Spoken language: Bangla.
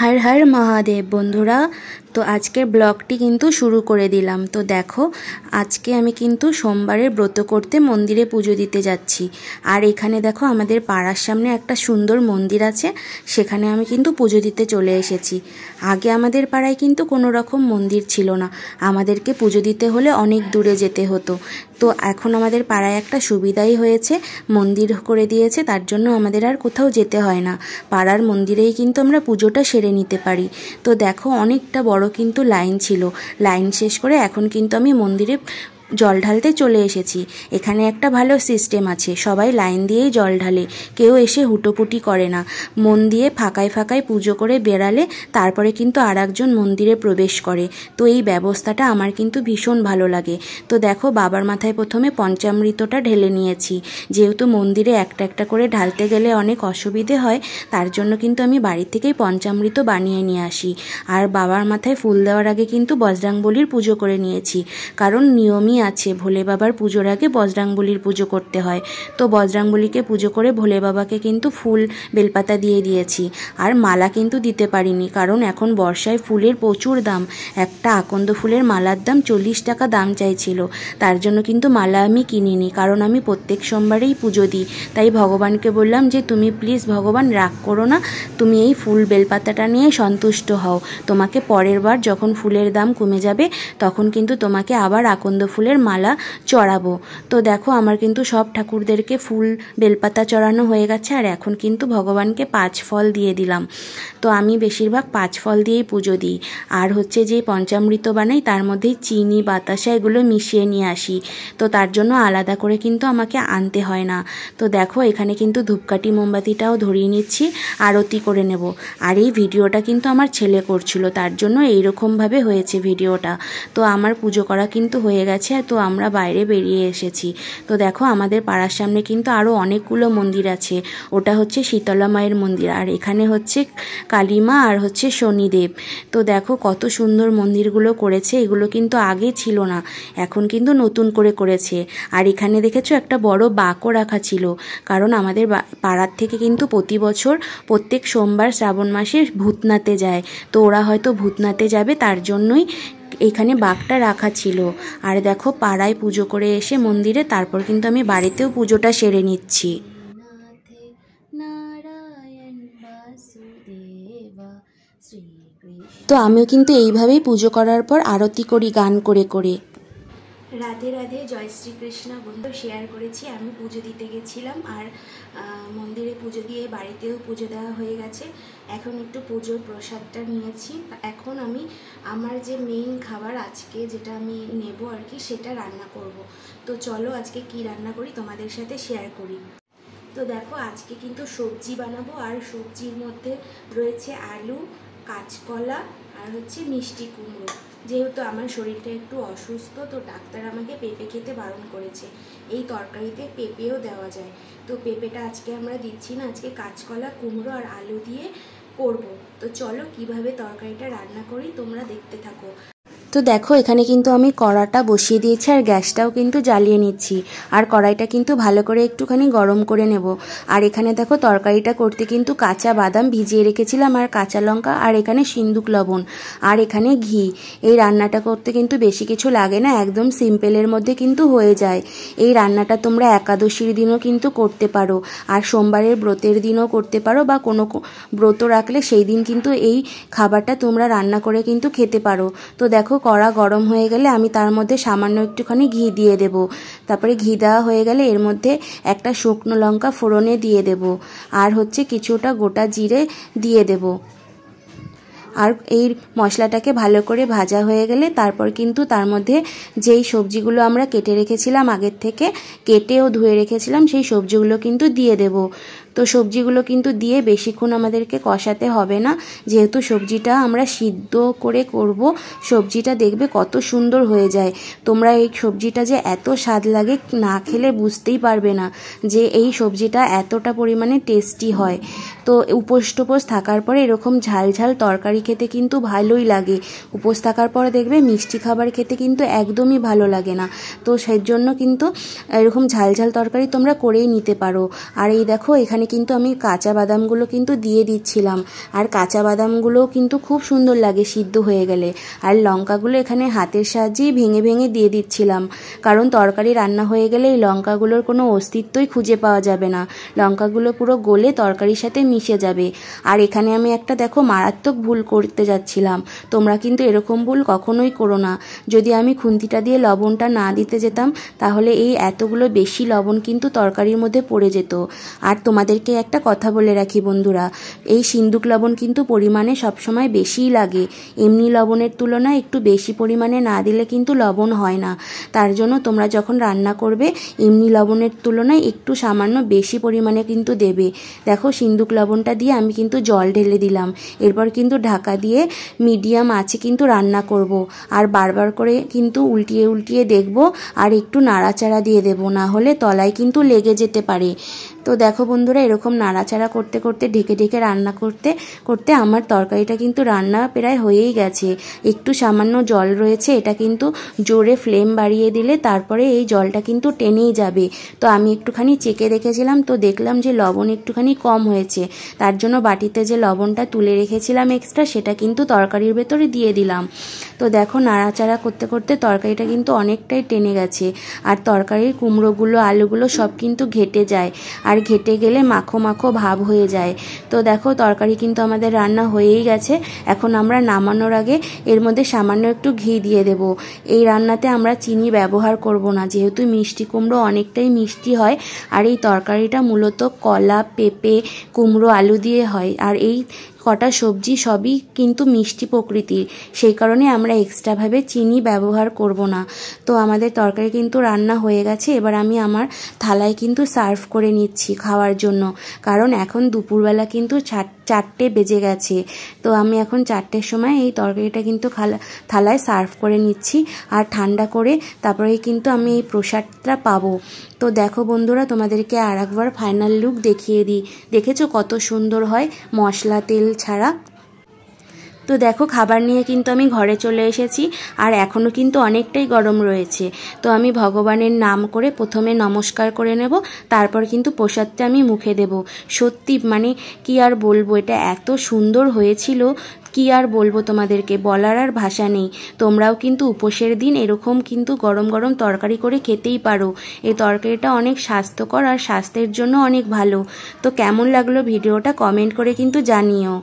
हर हर महादेव बंधुरा तो आजकेर ब्लगटी किन्तु शुरू करे दिलाम। तो देखो आज के आमी किन्तु सोमवारेर व्रत करते मंदिरे पुजो दिते जाচ্ছি। और एखाने देखो आमादेर पाड़ार सामने एकटा सुंदर मंदिर आछे, सेखाने आमी किन्तु पुजो दिते चले एसेছি। आगे आमादेर पाड़ाय किन्तु कोनो रकम मंदिर छिलो ना, आमादेरके पुजो दिते होले अनेक दूरे जेते हतो। तो एखन आमादेर पाड़ाय एकटा सुविधाई हयेছে, मंदिर करे दिয়েছে, तार जोन्नो आमादेर आर कोथाओ जेते हय ना, पाड़ार मंदिरेई किन्तु आमरा पुजोटा सेरे निते पारी। तो देखो अनेकटा बड़ो किन्तु लाइन छिलो, लाइन शेष करे एखन किन्तु आमी मंदिरे जल ढालते चले एसेছি। एखाने एकटा भालो सिस्टेम आछे, सबाई लाइन दिएई जल ढाले, केउ एसे हुटोपुटी करे ना, मन दिए फाँकाय फाँकाय पुजो करे बेराले तारपरे किन्तु आरेकजन मंदिरे प्रवेश करे। तो एई व्यवस्थाटा आमार किन्तु भीषण भालो लागे। तो देखो बाबार माथाय प्रथमे पंचामृतटा ढेले निয়েছি, जेहेतु मंदिरे एकटा एकटा करे ढालते गेले अनेक असुविधे हय, तार जोन्नो किन्तु आमी बाड़ी थेकेई पंचामृत बानिয়ে निয়ে আসি। আর বাবার মাথায় ফুল দেওয়ার আগে কিন্তু বজরংবলীর পুজো করে নিয়েছি, কারণ নিয়মই আছে ভোলে বাবার পুজোর আগে বজরংবলীর পুজো করতে হয়। তো বজরংবলীকে পুজো করে ভোলে বাবাকে কিন্তু ফুল বেলপাতা দিয়ে দিয়েছি। আর মালা কিন্তু দিতে পারিনি, কারণ এখন বর্ষায় ফুলের প্রচুর দাম। একটা আকন্দ ফুলের মালার দাম 40 টাকা দাম চাইছিল, তার জন্য কিন্তু মালা আমি কিনিনি, কারণ আমি প্রত্যেক সোমবারেই পুজো দিই। তাই ভগবানকে বললাম যে তুমি প্লিজ ভগবান রাগ করো না, তুমি এই ফুল বেলপাতাটা নিয়ে সন্তুষ্ট হও, তোমাকে পরের বার যখন ফুলের দাম কমে যাবে তখন কিন্তু তোমাকে আবার আকন্দ ফুলের মালা চড়াবো। তো দেখো আমার কিন্তু সব ঠাকুরদেরকে ফুল বেলপাতা চড়ানো হয়ে গেছে, আর এখন কিন্তু ভগবানকে 5 ফল দিয়ে দিলাম। তো আমি বেশিরভাগ 5 ফল দিয়েই পুজো দিই। আর হচ্ছে যে পঞ্চামৃত বানাই তার মধ্যে চিনি বাতাসা এগুলো মিশিয়ে নিয়ে আসি, তো তার জন্য আলাদা করে কিন্তু আমাকে আনতে হয় না। তো দেখো এখানে কিন্তু ধূপকাঠি মোমবাতিটাও ধরিয়ে নিচ্ছি, আরতি করে নেব। আর এই ভিডিওটা কিন্তু আমার ছেলে করছিল, তার জন্য এইরকমভাবে হয়েছে ভিডিওটা। তো আমার পুজো করা কিন্তু হয়ে গেছে, তো আমরা বাইরে বেরিয়ে এসেছি। তো দেখো আমাদের পাড়ার সামনে কিন্তু আরও অনেকগুলো মন্দির আছে, ওটা হচ্ছে শীতলা মায়ের মন্দির, আর এখানে হচ্ছে কালীমা আর হচ্ছে শনিদেব। তো দেখো কত সুন্দর মন্দিরগুলো করেছে, এগুলো কিন্তু আগে ছিল না, এখন কিন্তু নতুন করে করেছে। আর এখানে দেখেছো একটা বড় বাঁকও রাখা ছিল, কারণ আমাদের পাড়ার থেকে কিন্তু প্রতি বছর প্রত্যেক সোমবার শ্রাবণ মাসে ভূতনাথে যায়, তো ওরা হয়তো ভূতনাথে যাবে তার জন্যই এখানে বাঘটা রাখা ছিল। আর দেখো পাড়ায় পুজো করে এসে মন্দিরে তারপর কিন্তু আমি বাড়িতেও পুজোটা সেরে নিচ্ছি। তো আমিও কিন্তু এইভাবেই পুজো করার পর আরতি করি গান করে করে। রাধে রাধে, জয় শ্রীকৃষ্ণ। বন্ধু শেয়ার করেছি আমি পুজো দিতে গেছিলাম, আর মন্দিরে পুজো দিয়ে বাড়িতেও পুজো দেওয়া হয়ে গেছে। এখন একটু পুজোর প্রসাদটা নিয়েছি। এখন আমি আমার যে মেইন খাবার আজকে যেটা আমি নেব আর কি, সেটা রান্না করব। তো চলো আজকে কি রান্না করি তোমাদের সাথে শেয়ার করি। তো দেখো আজকে কিন্তু সবজি বানাবো, আর সবজির মধ্যে রয়েছে আলু, কাঁচকলা আর হচ্ছে মিষ্টি কুমড়ো। যেহেতু আমার শরীরটা একটু অসুস্থ, তো ডাক্তার আমাকে পেঁপে খেতে বারণ করেছে। এই তরকারিতে পেঁপেও দেওয়া যায়, তো পেঁপেটা আজকে আমরা দিচ্ছি না, আজকে কাঁচকলা, কুমড়ো আর আলু দিয়ে করব। তো চলো কিভাবে তরকারিটা রান্না করি তোমরা দেখতে থাকো। তো দেখো এখানে কিন্তু আমি কড়াটা বসিয়ে দিয়েছি, আর গ্যাসটাও কিন্তু জ্বালিয়ে নিচ্ছি, আর কড়াইটা কিন্তু ভালো করে একটুখানি গরম করে নেব। আর এখানে দেখো তরকারিটা করতে কিন্তু কাঁচা বাদাম ভিজিয়ে রেখেছিলাম, আর কাঁচা লঙ্কা, আর এখানে সিন্দুক লবণ, আর এখানে ঘি। এই রান্নাটা করতে কিন্তু বেশি কিছু লাগে না, একদম সিম্পলের মধ্যে কিন্তু হয়ে যায়। এই রান্নাটা তোমরা একাদশীর দিনও কিন্তু করতে পারো, আর সোমবারের ব্রতের দিনও করতে পারো, বা কোনো ব্রত রাখলে সেই দিন কিন্তু এই খাবারটা তোমরা রান্না করে কিন্তু খেতে পারো। তো দেখো কড়া গরম হয়ে গেলে আমি তার মধ্যে সামান্য একটুখানি ঘি দিয়ে দেব। তারপরে ঘি দেওয়া হয়ে গেলে এর মধ্যে একটা শুকনো লঙ্কা ফোড়নে দিয়ে দেব, আর হচ্ছে কিছুটা গোটা জিরে দিয়ে দেব। আর এই মশলাটাকে ভালো করে ভাজা হয়ে গেলে তারপর কিন্তু তার মধ্যে যেই সবজিগুলো আমরা কেটে রেখেছিলাম আগের থেকে, কেটেও ধুয়ে রেখেছিলাম, সেই সবজিগুলো কিন্তু দিয়ে দেব। তো সবজিগুলো কিন্তু দিয়ে বেশিক্ষণ আমাদেরকে কষাতে হবে না, যেহেতু সবজিটা আমরা সিদ্ধ করে করব। সবজিটা দেখবে কত সুন্দর হয়ে যায়। তোমরা এই সবজিটা যে এত স্বাদ লাগে না খেলে বুঝতেই পারবে না যে এই সবজিটা এতটা পরিমাণে টেস্টি হয়। তো উপোস টোপোস থাকার পরে এরকম ঝাল ঝাল তরকারি খেতে কিন্তু ভালোই লাগে। উপোস থাকার পরে দেখবে মিষ্টি খাবার খেতে কিন্তু একদমই ভালো লাগে না। তো সেই জন্য কিন্তু এরকম ঝাল ঝাল তরকারি তোমরা করেই নিতে পারো। আর এই দেখো এখানে এখানে কিন্তু আমি কাঁচা বাদামগুলো কিন্তু দিয়ে দিচ্ছিলাম, আর কাঁচা বাদামগুলোও কিন্তু খুব সুন্দর লাগে সিদ্ধ হয়ে গেলে। আর লঙ্কাগুলো এখানে হাতের সাহায্যেই ভেঙে ভেঙে দিয়ে দিচ্ছিলাম, কারণ তরকারি রান্না হয়ে গেলে এই লঙ্কাগুলোর কোনো অস্তিত্বই খুঁজে পাওয়া যাবে না, লঙ্কাগুলো পুরো গলে তরকারির সাথে মিশে যাবে। আর এখানে আমি একটা দেখো মারাত্মক ভুল করতে যাচ্ছিলাম, তোমরা কিন্তু এরকম ভুল কখনোই করো না। যদি আমি খুন্তিটা দিয়ে লবণটা না দিতে যেতাম তাহলে এই এতগুলো বেশি লবণ কিন্তু তরকারির মধ্যে পড়ে যেত। আর তোমাদেরকে একটা কথা বলে রাখি বন্ধুরা, এই সিন্দুক লবণ কিন্তু পরিমাণে সবসময় বেশিই লাগে, এমনি লবণের তুলনায় একটু বেশি পরিমাণে না দিলে কিন্তু লবণ হয় না। তার জন্য তোমরা যখন রান্না করবে এমনি লবণের তুলনায় একটু সামান্য বেশি পরিমাণে কিন্তু দেবে। দেখো সিন্দুক লবণটা দিয়ে আমি কিন্তু জল ঢেলে দিলাম, এরপর কিন্তু ঢাকা দিয়ে মিডিয়াম আঁচে কিন্তু রান্না করব। আর বারবার করে কিন্তু উল্টিয়ে উল্টিয়ে দেখব, আর একটু নাড়াচাড়া দিয়ে দেব, না হলে তলায় কিন্তু লেগে যেতে পারে। তো দেখো বন্ধুরা, এরকম নাড়াচাড়া করতে করতে ঢেকে ঢেকে রান্না করতে করতে আমার তরকারিটা কিন্তু রান্না প্রায় হয়েই গেছে। একটু সামান্য জল রয়েছে, এটা কিন্তু জোরে ফ্লেম বাড়িয়ে দিলে তারপরে এই জলটা কিন্তু টেনেই যাবে। তো আমি একটুখানি চেকে দেখেছিলাম, তো দেখলাম যে লবণ একটুখানি কম হয়েছে, তার জন্য বাটিতে যে লবণটা তুলে রেখেছিলাম এক্সট্রা সেটা কিন্তু তরকারির ভেতরে দিয়ে দিলাম। তো দেখো নাড়াচাড়া করতে করতে তরকারিটা কিন্তু অনেকটাই টেনে গেছে, আর তরকারির কুমড়োগুলো আলুগুলো সব কিন্তু ঘেটে যায়, আর ঘেটে গেলে মাখো মাখো ভাব হয়ে যায়। তো দেখো তরকারি কিন্তু আমাদের রান্না হয়েই গেছে। এখন আমরা নামানোর আগে এর মধ্যে সামান্য একটু ঘি দিয়ে দেব। এই রান্নাতে আমরা চিনি ব্যবহার করব না, যেহেতু মিষ্টি কুমড়ো অনেকটাই মিষ্টি হয়, আর এই তরকারিটা মূলত কলা, পেঁপে, কুমড়ো, আলু দিয়ে হয়, আর এই কটা সবজি সবই কিন্তু মিষ্টি প্রকৃতির, সেই কারণে আমরা এক্সট্রাভাবে চিনি ব্যবহার করব না। তো আমাদের তরকারি কিন্তু রান্না হয়ে গেছে, এবার আমি আমার থালায় কিন্তু সার্ভ করে নিচ্ছি খাওয়ার জন্য, কারণ এখন দুপুরবেলা কিন্তু 4টে বেজে গেছে। তো আমি এখন 4টের সময় এই তরকারিটা কিন্তু থালায় সার্ভ করে নিচ্ছি, আর ঠান্ডা করে তারপরে কিন্তু আমি এই প্রসাদটা পাবো। তো দেখো বন্ধুরা, তোমাদেরকে আর একবার ফাইনাল লুক দেখিয়ে দিই। দেখেছো কত সুন্দর হয় মশলা তেল ছাড়া। তো দেখো খাবার নিয়ে কিন্তু আমি ঘরে চলে এসেছি, আর এখনও কিন্তু অনেকটাই গরম রয়েছে। তো আমি ভগবানের নাম করে প্রথমে নমস্কার করে নেব, তারপর কিন্তু প্রসাদটা আমি মুখে দেব। সত্যি মানে কি আর বলবো, এটা এত সুন্দর হয়েছিল, কি আর বলবো তোমাদেরকে, বলার আর ভাষা নেই। তোমরাও কিন্তু উপোসের দিন এরকম কিন্তু গরম গরম তরকারি করে খেতেই পারো। এই তরকারিটা অনেক স্বাস্থ্যকর আর স্বাস্থ্যের জন্য অনেক ভালো। তো কেমন লাগলো ভিডিওটা কমেন্ট করে কিন্তু জানিও।